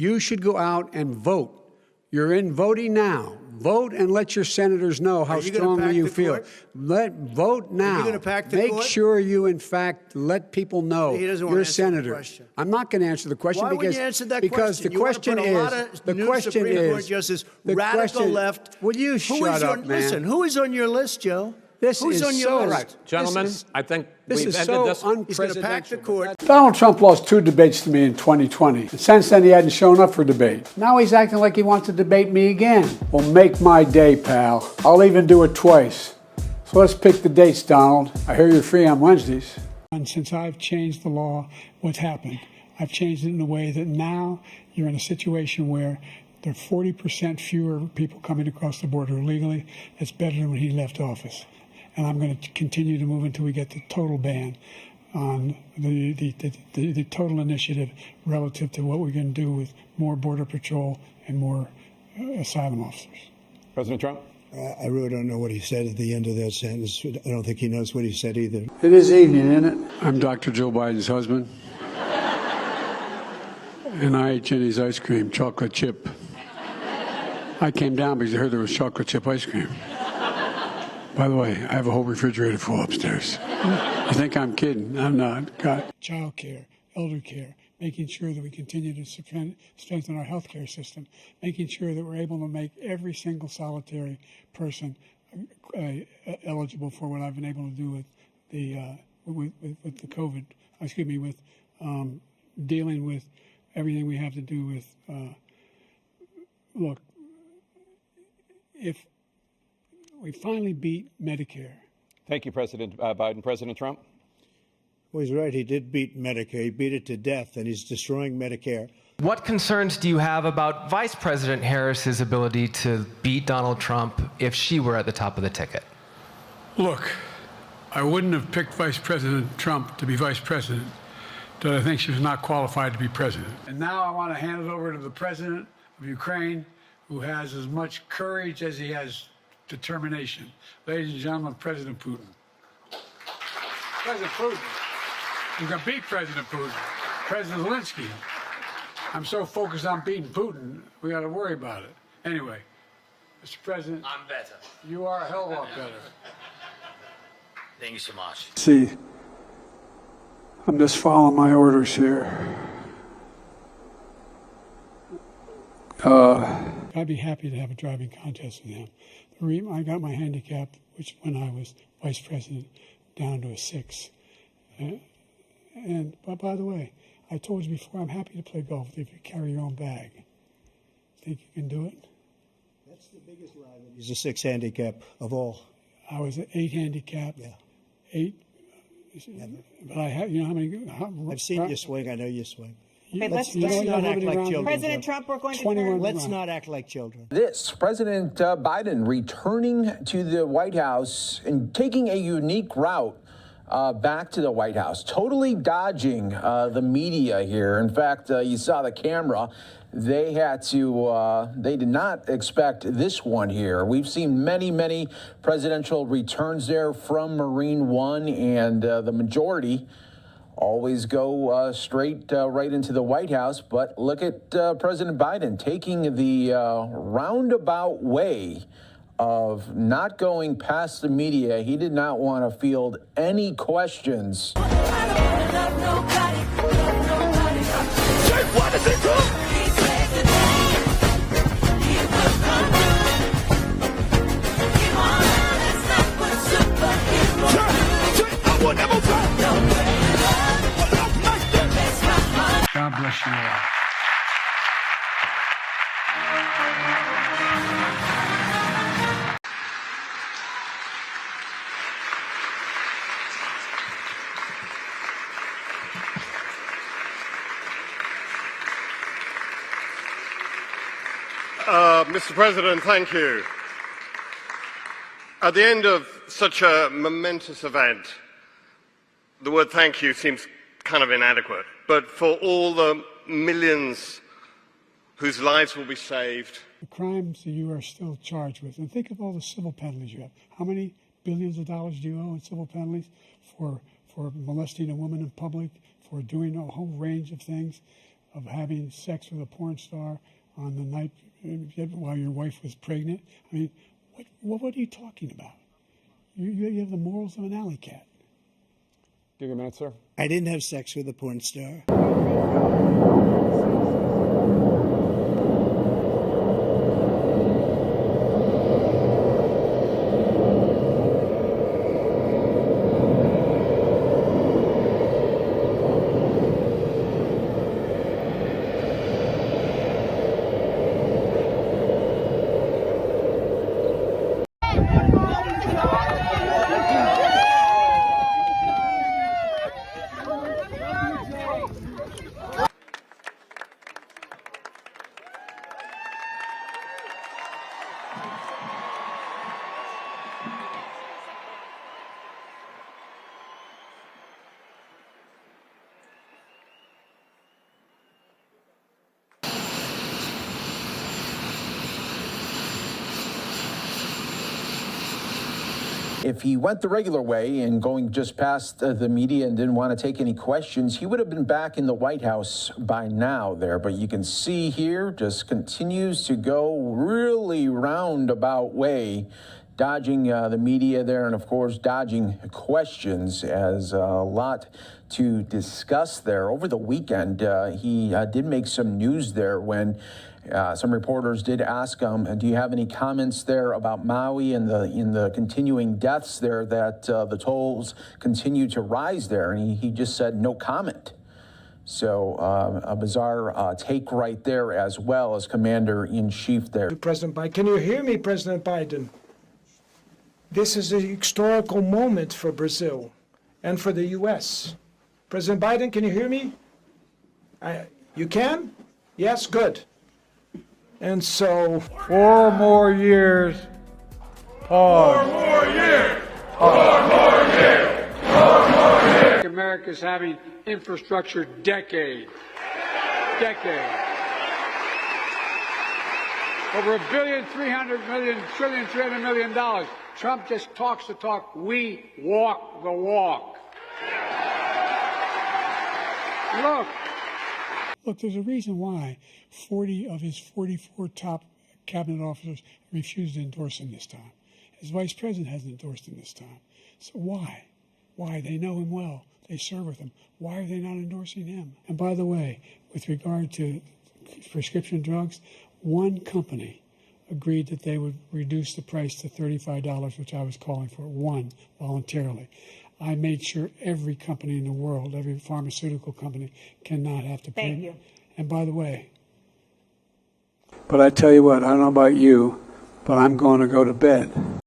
You should go out and vote. You're in voting now. Vote and let your senators know how strongly you feel. Vote now. Are you going to pack the Make court? sure you, in fact, let people know He doesn't want you're a to answer the senator. question. I'm not going to answer the question Why because wouldn't you answer that because question? the question you want to put a lot of new Supreme Court justices, radical left. Will you shut up, man? Listen, who is on your list, Joe? Who's on your list? Right, gentlemen, I think This we've is ended so this. He's going to pack the court. Donald Trump lost 2 debates to me in 2020. And since then, he hadn't shown up for debate. Now he's acting like he wants to debate me again. Well, make my day, pal. I'll even do it twice. So let's pick the dates, Donald. I hear you're free on Wednesdays. And since I've changed the law, what's happened? I've changed it in a way that now you're in a situation where there are 40% fewer people coming across the border illegally. It's better than when he left office. And I'm going to continue to move until we get the total ban on the total initiative relative to what we're going to do with more Border Patrol and more asylum officers. President Trump? I really don't know what he said at the end of that sentence. I don't think he knows what he said either. It is evening, isn't it? I'm Dr. Joe Biden's husband. And I ate Jenny's ice cream, chocolate chip. I came down because I heard there was chocolate chip ice cream. By the way, I have a whole refrigerator full upstairs. You think I'm kidding? I'm not. God. Child care, elder care, making sure that we continue to strengthen our health care system, making sure that we're able to make every single solitary person eligible for what I've been able to do with the COVID, with dealing with everything we have to do with, look, if we finally beat Medicare. Thank you, President Biden. President Trump? Well, he's right. He did beat Medicare. He beat it to death, and he's destroying Medicare. What concerns do you have about Vice President Harris's ability to beat Donald Trump if she were at the top of the ticket? Look, I wouldn't have picked Vice President Trump to be vice president, but I think she was not qualified to be president. And now I want to hand it over to the president of Ukraine, who has as much courage as he has determination. Ladies and gentlemen, President Putin. President Putin. You're going to beat President Putin. President Zelensky. I'm so focused on beating Putin, we got to worry about it. Anyway, Mr. President. I'm better. You are a hell of a lot better. Thank you so much. See, I'm just following my orders here. I'd be happy to have a driving contest with him. I got my handicap, which when I was vice president, down to a 6. But by the way, I told you before, I'm happy to play golf if you carry your own bag. Think you can do it? That's the biggest lie. He's a 6 handicap of all. I was an 8 handicap. Yeah. 8. But I have, you know how many? I've seen you swing. I know you swing. Okay, Let's not act like children. President Trump, we're going to Let's not act like children. This, President Biden returning to the White House and taking a unique route back to the White House, totally dodging the media here. In fact, you saw the camera. They had to, they did not expect this one here. We've seen many, many presidential returns there from Marine One, and the majority always go straight right into the White House. But look at President Biden taking the roundabout way of not going past the media. He did not want to field any questions. God bless you all. Mr. President, thank you. At the end of such a momentous event, the word thank you seems kind of inadequate. But for all the millions whose lives will be saved. The crimes that you are still charged with, and think of all the civil penalties you have. How many billions of dollars do you owe in civil penalties for molesting a woman in public, for doing a whole range of things? of having sex with a porn star on the night while your wife was pregnant? I mean, what are you talking about? You have the morals of an alley cat. Give you a minute, sir. I didn't have sex with a porn star. If he went the regular way and going just past the media and didn't want to take any questions, he would have been back in the White House by now there. But you can see here, just continues to go really roundabout way, dodging the media there, and of course dodging questions, as a lot to discuss there. Over the weekend, he did make some news there when some reporters did ask him, do you have any comments there about Maui and the continuing deaths there, that the tolls continue to rise there? And he just said no comment. So a bizarre take right there, as well as Commander-in-Chief there. President Biden, can you hear me, President Biden? This is a historical moment for Brazil and for the U.S. President Biden, can you hear me? You can? Yes, good. And so, 4 more years. Pause. 4 more years. 4 more years. 4 more years. America's having infrastructure decade. Over $1.3 billion. Trump just talks the talk. We walk the walk. Look, there's a reason why 40 of his 44 top cabinet officers refused to endorse him this time. His vice president hasn't endorsed him this time. So why? Why? They know him well. They serve with him. Why are they not endorsing him? And by the way, with regard to prescription drugs, one company agreed that they would reduce the price to $35, which I was calling for, one, voluntarily. I made sure every company in the world, every pharmaceutical company, cannot have to pay. Thank you. And by the way, but I tell you what, I don't know about you, but I'm going to go to bed.